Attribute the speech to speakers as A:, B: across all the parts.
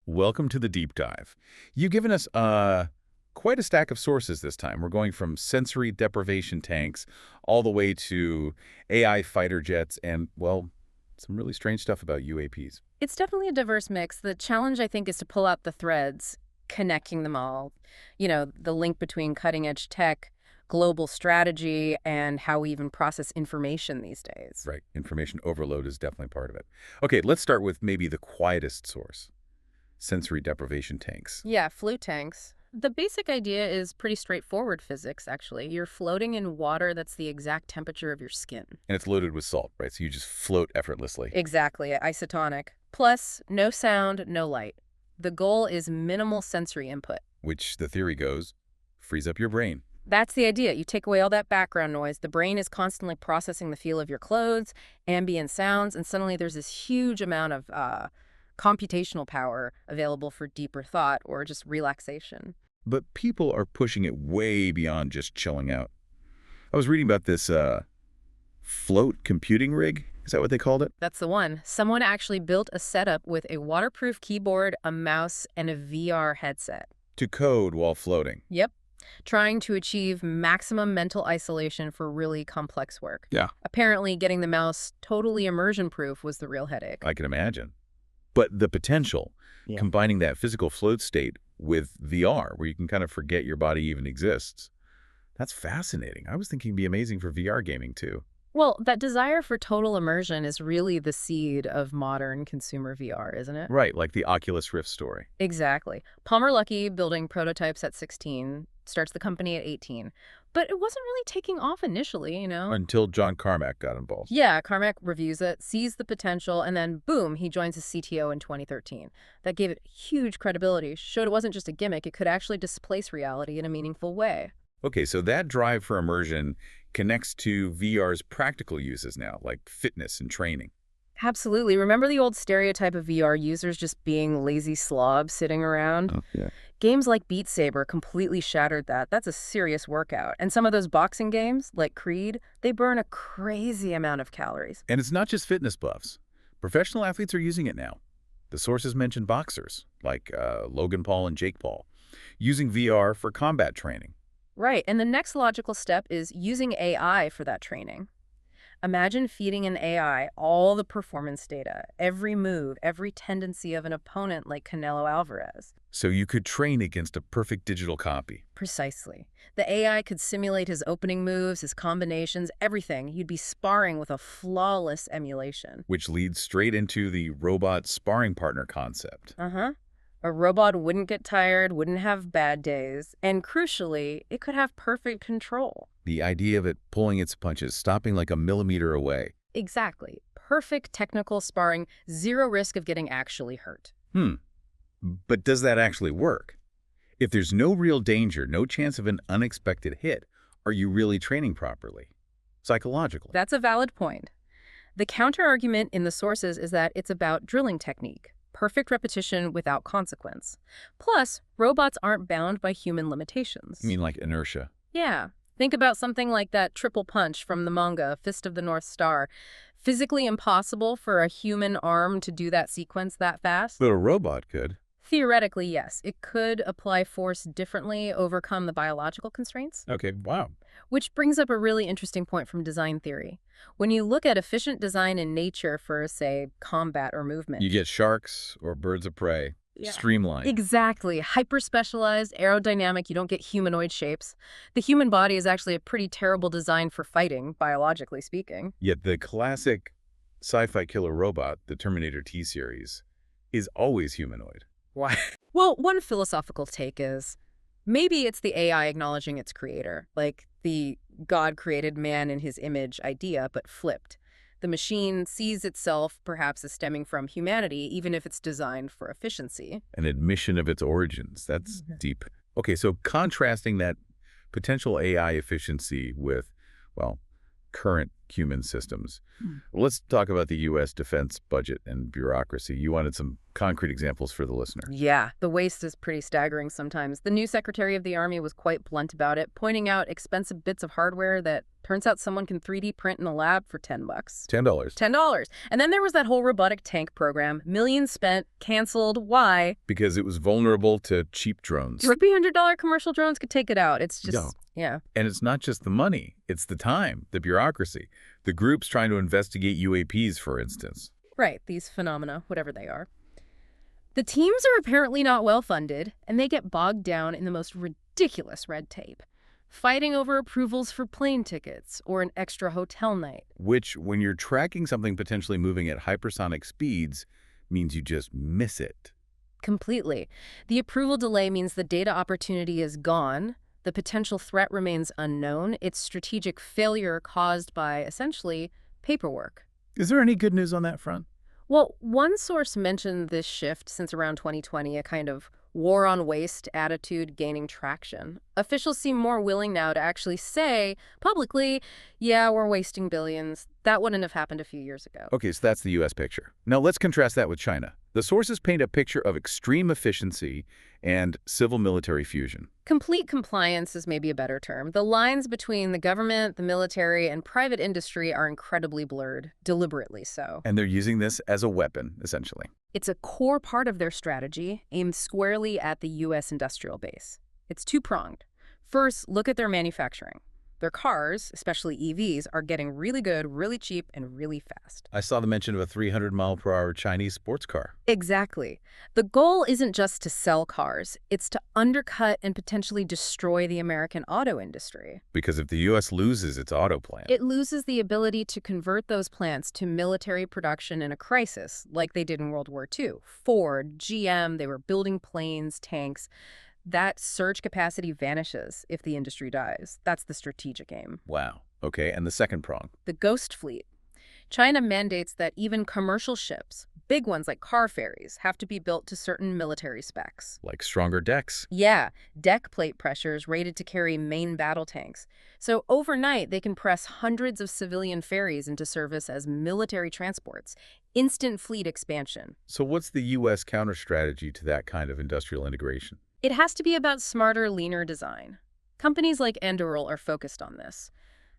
A: welcome to the deep dive. You've given us quite a stack of sources this time. We're going from sensory deprivation tanks all the way to AI fighter jets and, well, some really strange stuff about UAPs.
B: It's definitely a diverse mix. The challenge, I think, is to pull out the threads, connecting them all. The link between cutting-edge tech, global strategy, and how we even process information these days.
A: Right. Information overload is definitely part of it. Okay, let's start with maybe the quietest source, sensory deprivation tanks.
B: Yeah, flu tanks. The basic idea is pretty straightforward physics, actually. You're floating in water that's the exact temperature of your skin.
A: And it's loaded with salt, right? So you just float effortlessly.
B: Exactly, isotonic. Plus, no sound, no light. The goal is minimal sensory input.
A: Which, the theory goes, frees up your brain.
B: That's the idea. You take away all that background noise. The brain is constantly processing the feel of your clothes, ambient sounds, and suddenly there's this huge amount of computational power available for deeper thought or just relaxation.
A: But people are pushing it way beyond just chilling out. I was reading about this float computing rig. Is that what they called it?
B: That's the one. Someone actually built a setup with a waterproof keyboard, a mouse, and a VR headset.
A: To code while floating.
B: Yep. Trying to achieve maximum mental isolation for really complex work.
A: Yeah.
B: Apparently, getting the mouse totally immersion-proof was the real headache.
A: I can imagine. But the potential, combining that physical float state with VR, where you can kind of forget your body even exists, that's fascinating. I was thinking it'd be amazing for VR gaming, too.
B: Well, that desire for total immersion is really the seed of modern consumer VR, isn't it?
A: Right, like the Oculus Rift story.
B: Exactly. Palmer Luckey, building prototypes at 16, starts the company at 18. But it wasn't really taking off initially,
A: Until John Carmack got involved.
B: Yeah, Carmack reviews it, sees the potential, and then boom, he joins as CTO in 2013. That gave it huge credibility, showed it wasn't just a gimmick, it could actually displace reality in a meaningful way.
A: Okay, so that drive for immersion connects to VR's practical uses now, like fitness and training.
B: Absolutely. Remember the old stereotype of VR users just being lazy slobs sitting around?
A: Oh, yeah.
B: Games like Beat Saber completely shattered that. That's a serious workout. And some of those boxing games, like Creed, they burn a crazy amount of calories.
A: And it's not just fitness buffs. Professional athletes are using it now. The sources mention boxers, like Logan Paul and Jake Paul, using VR for combat training.
B: Right, and the next logical step is using AI for that training. Imagine feeding an AI all the performance data, every move, every tendency of an opponent like Canelo Alvarez.
A: So you could train against a perfect digital copy.
B: Precisely. The AI could simulate his opening moves, his combinations, everything. You'd be sparring with a flawless emulation.
A: Which leads straight into the robot sparring partner concept.
B: Uh-huh. A robot wouldn't get tired, wouldn't have bad days, and crucially, it could have perfect control.
A: The idea of it pulling its punches, stopping like a millimeter away.
B: Exactly. Perfect technical sparring, zero risk of getting actually hurt.
A: But does that actually work? If there's no real danger, no chance of an unexpected hit, are you really training properly? Psychologically.
B: That's a valid point. The counter-argument in the sources is that it's about drilling technique. Perfect repetition without consequence. Plus, robots aren't bound by human limitations.
A: You mean like inertia?
B: Yeah. Think about something like that triple punch from the manga, Fist of the North Star. Physically impossible for a human arm to do that sequence that fast?
A: But a robot could.
B: Theoretically, yes. It could apply force differently, overcome the biological constraints.
A: Okay, wow.
B: Which brings up a really interesting point from design theory. When you look at efficient design in nature for, say, combat or movement.
A: You get sharks or birds of prey.
B: Yeah.
A: Streamlined.
B: Exactly. Hyper-specialized, aerodynamic, you don't get humanoid shapes. The human body is actually a pretty terrible design for fighting, biologically speaking.
A: Yet the classic sci-fi killer robot, the Terminator T-series, is always humanoid. Why?
B: Well, one philosophical take is maybe it's the AI acknowledging its creator, like the God created man in his image idea, but flipped. The machine sees itself perhaps as stemming from humanity, even if it's designed for efficiency.
A: An admission of its origins. That's deep. Okay, so contrasting that potential AI efficiency with, well, current human systems. Let's talk about the U.S. defense budget and bureaucracy. You wanted some concrete examples for the listener.
B: Yeah, the waste is pretty staggering sometimes. The new Secretary of the Army was quite blunt about it, pointing out expensive bits of hardware that turns out someone can 3D print in a lab for $10.
A: $10.
B: $10. And then there was that whole robotic tank program. Millions spent, canceled. Why?
A: Because it was vulnerable to cheap drones.
B: $300 commercial drones could take it out. It's just,
A: Yeah.
B: yeah.
A: And it's not just the money, it's the time, the bureaucracy. The groups trying to investigate UAPs, for instance.
B: Right, these phenomena, whatever they are. The teams are apparently not well funded, and they get bogged down in the most ridiculous red tape. Fighting over approvals for plane tickets or an extra hotel night.
A: Which, when you're tracking something potentially moving at hypersonic speeds, means you just miss it.
B: Completely. The approval delay means the data opportunity is gone. The potential threat remains unknown. It's strategic failure caused by, essentially, paperwork.
A: Is there any good news on that front?
B: Well, one source mentioned this shift since around 2020, a kind of war on waste attitude gaining traction. Officials seem more willing now to actually say publicly, yeah, we're wasting billions. That wouldn't have happened a few years ago.
A: Okay, so that's the U.S. picture. Now let's contrast that with China. The sources paint a picture of extreme efficiency and civil-military fusion.
B: Complete compliance is maybe a better term. The lines between the government, the military, and private industry are incredibly blurred, deliberately so.
A: And they're using this as a weapon, essentially.
B: It's a core part of their strategy, aimed squarely at the U.S. industrial base. It's two-pronged. First, look at their manufacturing. Their cars, especially EVs, are getting really good, really cheap, and really fast.
A: I saw the mention of a 300-mile-per-hour Chinese sports car.
B: Exactly. The goal isn't just to sell cars. It's to undercut and potentially destroy the American auto industry.
A: Because if the U.S. loses its auto plant,
B: It loses the ability to convert those plants to military production in a crisis, like they did in World War II. Ford, GM, they were building planes, tanks. That surge capacity vanishes if the industry dies. That's the strategic aim.
A: wow. Okay, and the second prong.
B: The ghost fleet. China mandates that even commercial ships, big ones like car ferries, have to be built to certain military specs.
A: Like stronger decks.
B: Yeah, deck plate pressures rated to carry main battle tanks. So overnight, they can press hundreds of civilian ferries into service as military transports. Instant fleet expansion.
A: So what's the U.S. counter-strategy to that kind of industrial integration?
B: It has to be about smarter, leaner design. Companies like Anduril are focused on this.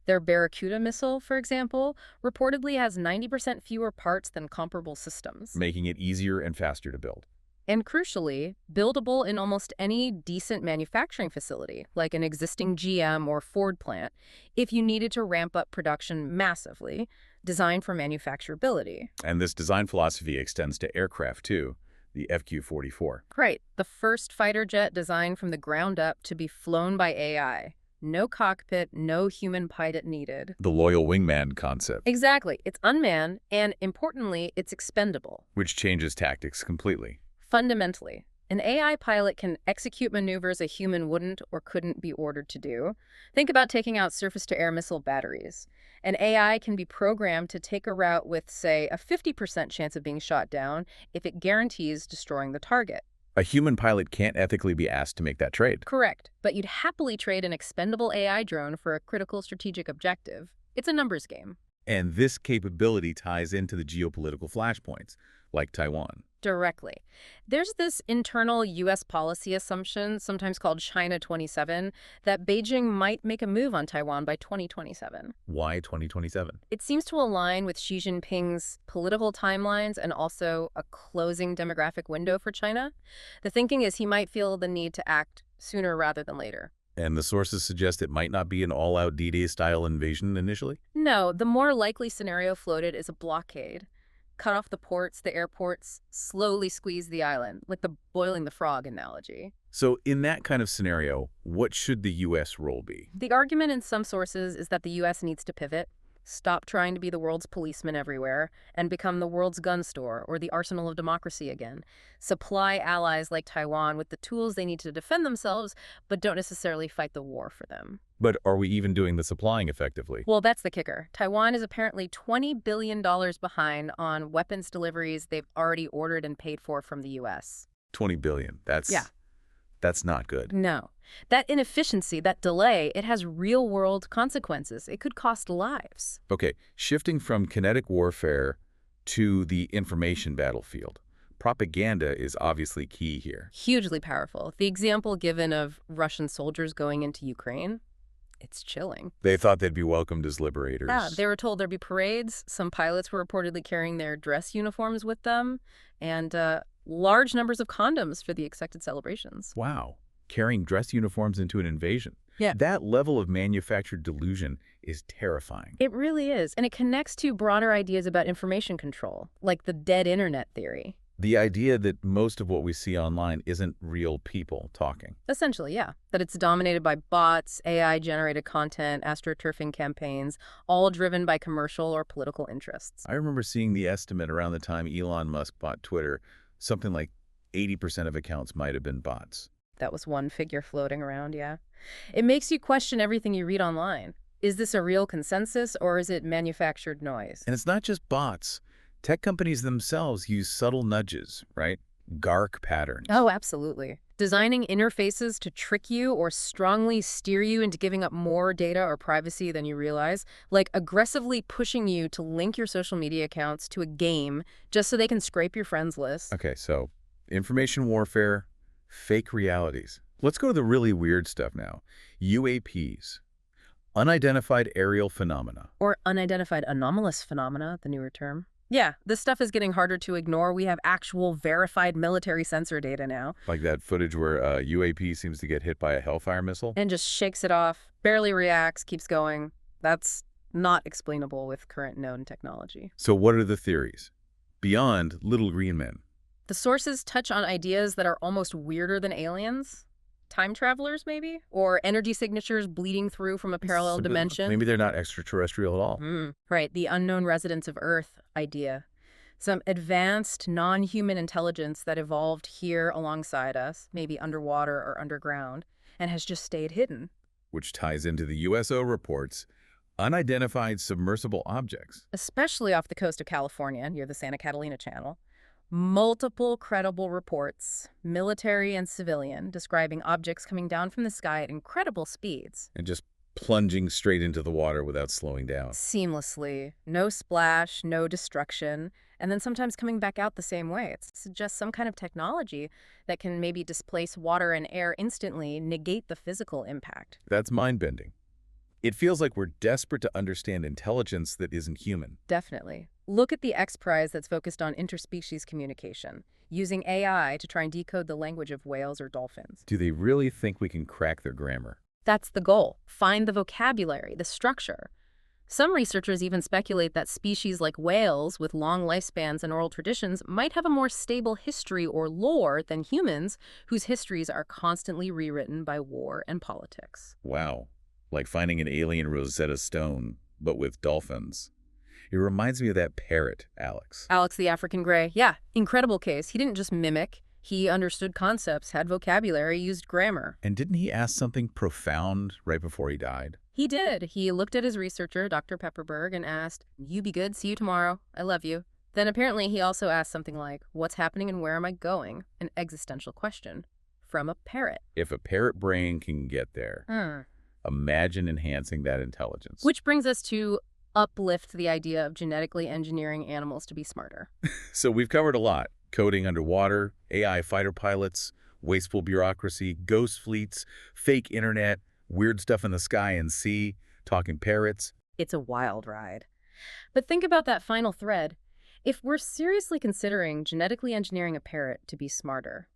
B: Their Barracuda missile, for example, reportedly has 90% fewer parts than comparable systems.
A: Making it easier and faster to build.
B: And crucially, buildable in almost any decent manufacturing facility, like an existing GM or Ford plant, if you needed to ramp up production massively, designed for manufacturability.
A: And this design philosophy extends to aircraft, too. The FQ-44.
B: Right, the first fighter jet designed from the ground up to be flown by AI. No cockpit, no human pilot needed.
A: The loyal wingman concept.
B: Exactly. It's unmanned, and importantly, it's expendable.
A: Which changes tactics completely.
B: Fundamentally, an AI pilot can execute maneuvers a human wouldn't or couldn't be ordered to do. Think about taking out surface-to-air missile batteries. An AI can be programmed to take a route with, say, a 50% chance of being shot down if it guarantees destroying the target.
A: A human pilot can't ethically be asked to make that trade.
B: Correct, but you'd happily trade an expendable AI drone for a critical strategic objective. It's a numbers game.
A: And this capability ties into the geopolitical flashpoints, like Taiwan.
B: Directly. There's this internal U.S. policy assumption, sometimes called China 27, that Beijing might make a move on Taiwan by 2027.
A: Why 2027?
B: It seems to align with Xi Jinping's political timelines and also a closing demographic window for China. The thinking is he might feel the need to act sooner rather than later.
A: And the sources suggest it might not be an all-out D-Day-style invasion initially?
B: No, the more likely scenario floated is a blockade. Cut off the ports, the airports, slowly squeeze the island, like the boiling the frog analogy.
A: So in that kind of scenario, what should the U.S. role be?
B: The argument in some sources is that the U.S. needs to pivot, stop trying to be the world's policeman everywhere, and become the world's gun store or the arsenal of democracy again. Supply allies like Taiwan with the tools they need to defend themselves, but don't necessarily fight the war for them.
A: But are we even doing the supplying effectively?
B: Well, that's the kicker. Taiwan is apparently $20 billion behind on weapons deliveries they've already ordered and paid for from the U.S.
A: $20 billion. That's not good.
B: No. That inefficiency, that delay, it has real-world consequences. It could cost lives.
A: Okay, shifting from kinetic warfare to the information battlefield. propaganda is obviously key here.
B: Hugely powerful. The example given of Russian soldiers going into Ukraine, it's chilling.
A: They thought they'd be welcomed as
B: Yeah,
A: liberators.
B: they were told there'd be parades. Some pilots were reportedly carrying their dress uniforms with them, and large numbers of condoms for the expected celebrations.
A: Wow, carrying dress uniforms into an invasion.
B: Yeah.
A: That level of manufactured delusion is terrifying.
B: It really is, and it connects to broader ideas about information control, like the dead internet theory.
A: The idea that most of what we see online isn't real people talking.
B: Essentially, yeah. That it's dominated by bots, AI-generated content, astroturfing campaigns, all driven by commercial or political interests.
A: I remember seeing the estimate around the time Elon Musk bought Twitter, something like 80% of accounts might have been bots.
B: That was one figure floating around, yeah. It makes you question everything you read online. Is this a real consensus, or is it manufactured noise?
A: And it's not just bots. Tech companies themselves use subtle nudges, right? Dark patterns.
B: Oh, absolutely. Designing interfaces to trick you or strongly steer you into giving up more data or privacy than you realize, like aggressively pushing you to link your social media accounts to a game just so they can scrape your friends list.
A: Okay, so information warfare, fake realities. Let's go to the really weird stuff now. UAPs, unidentified aerial phenomena.
B: Or unidentified anomalous phenomena, the newer term. Yeah, this stuff is getting harder to ignore. We have actual verified military sensor data now.
A: Like that footage where a UAP seems to get hit by a Hellfire missile.
B: And just shakes it off, barely reacts, keeps going. That's not explainable with current known technology.
A: So what are the theories? Beyond little green men.
B: The sources touch on ideas that are almost weirder than aliens. Time travelers, maybe? Or energy signatures bleeding through from a parallel dimension.
A: Maybe they're not extraterrestrial at all.
B: Right, the unknown residents of Earth idea. Some advanced, non-human intelligence that evolved here alongside us, maybe underwater or underground, and has just stayed hidden.
A: Which ties into the USO reports, unidentified submersible objects.
B: Especially off the coast of California, near the Santa Catalina Channel. Multiple credible reports, military and civilian, describing objects coming down from the sky at incredible speeds.
A: And just plunging straight into the water without slowing down.
B: Seamlessly. No splash, no destruction, and then sometimes coming back out the same way. It suggests some kind of technology that can maybe displace water and air instantly, negate the physical impact.
A: That's mind-bending. It feels like we're desperate to understand intelligence that isn't human.
B: Definitely. Look at the X Prize that's focused on interspecies communication, using AI to try and decode the language of whales or dolphins.
A: Do they really think we can crack their grammar?
B: That's the goal. Find the vocabulary, the structure. Some researchers even speculate that species like whales with long lifespans and oral traditions might have a more stable history or lore than humans, whose histories are constantly rewritten by war and politics.
A: Wow. Like finding an alien Rosetta Stone, but with dolphins. It reminds me of that parrot, Alex.
B: Alex the African Gray. Yeah, incredible case. He didn't just mimic. He understood concepts, had vocabulary, used grammar.
A: And didn't he ask something profound right before he died?
B: He did. He looked at his researcher, Dr. Pepperberg, and asked, "You be good, see you tomorrow. I love you." Then apparently he also asked something like, "What's happening and where am I going?" An existential question from a parrot.
A: If a parrot brain can get there, imagine enhancing that intelligence.
B: Which brings us to uplift the idea of genetically engineering animals to be smarter.
A: So we've covered a lot. Coding underwater, AI fighter pilots, wasteful bureaucracy, ghost fleets, fake internet, weird stuff in the sky and sea, talking parrots.
B: It's a wild ride. But think about that final thread. If we're seriously considering genetically engineering a parrot to be smarter,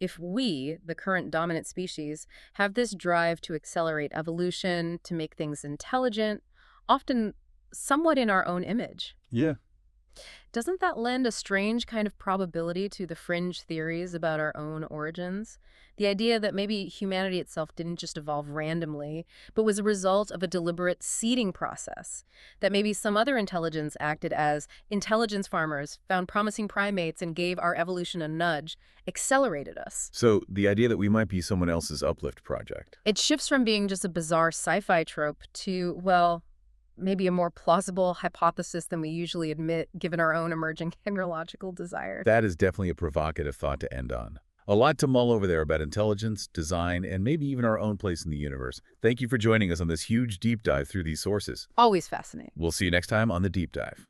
B: if we, the current dominant species, have this drive to accelerate evolution, to make things intelligent, often somewhat in our own image,
A: Yeah.
B: doesn't that lend a strange kind of probability to the fringe theories about our own origins? The idea that maybe humanity itself didn't just evolve randomly, but was a result of a deliberate seeding process. That maybe some other intelligence acted as intelligence farmers, found promising primates, and gave our evolution a nudge, accelerated us.
A: So the idea that we might be someone else's uplift project.
B: It shifts from being just a bizarre sci-fi trope to, well, maybe a more plausible hypothesis than we usually admit, given our own emerging neurological desires.
A: That is definitely a provocative thought to end on. A lot to mull over there about intelligence, design, and maybe even our own place in the universe. Thank you for joining us on this huge deep dive through these sources.
B: Always fascinating.
A: We'll see you next time on The Deep Dive.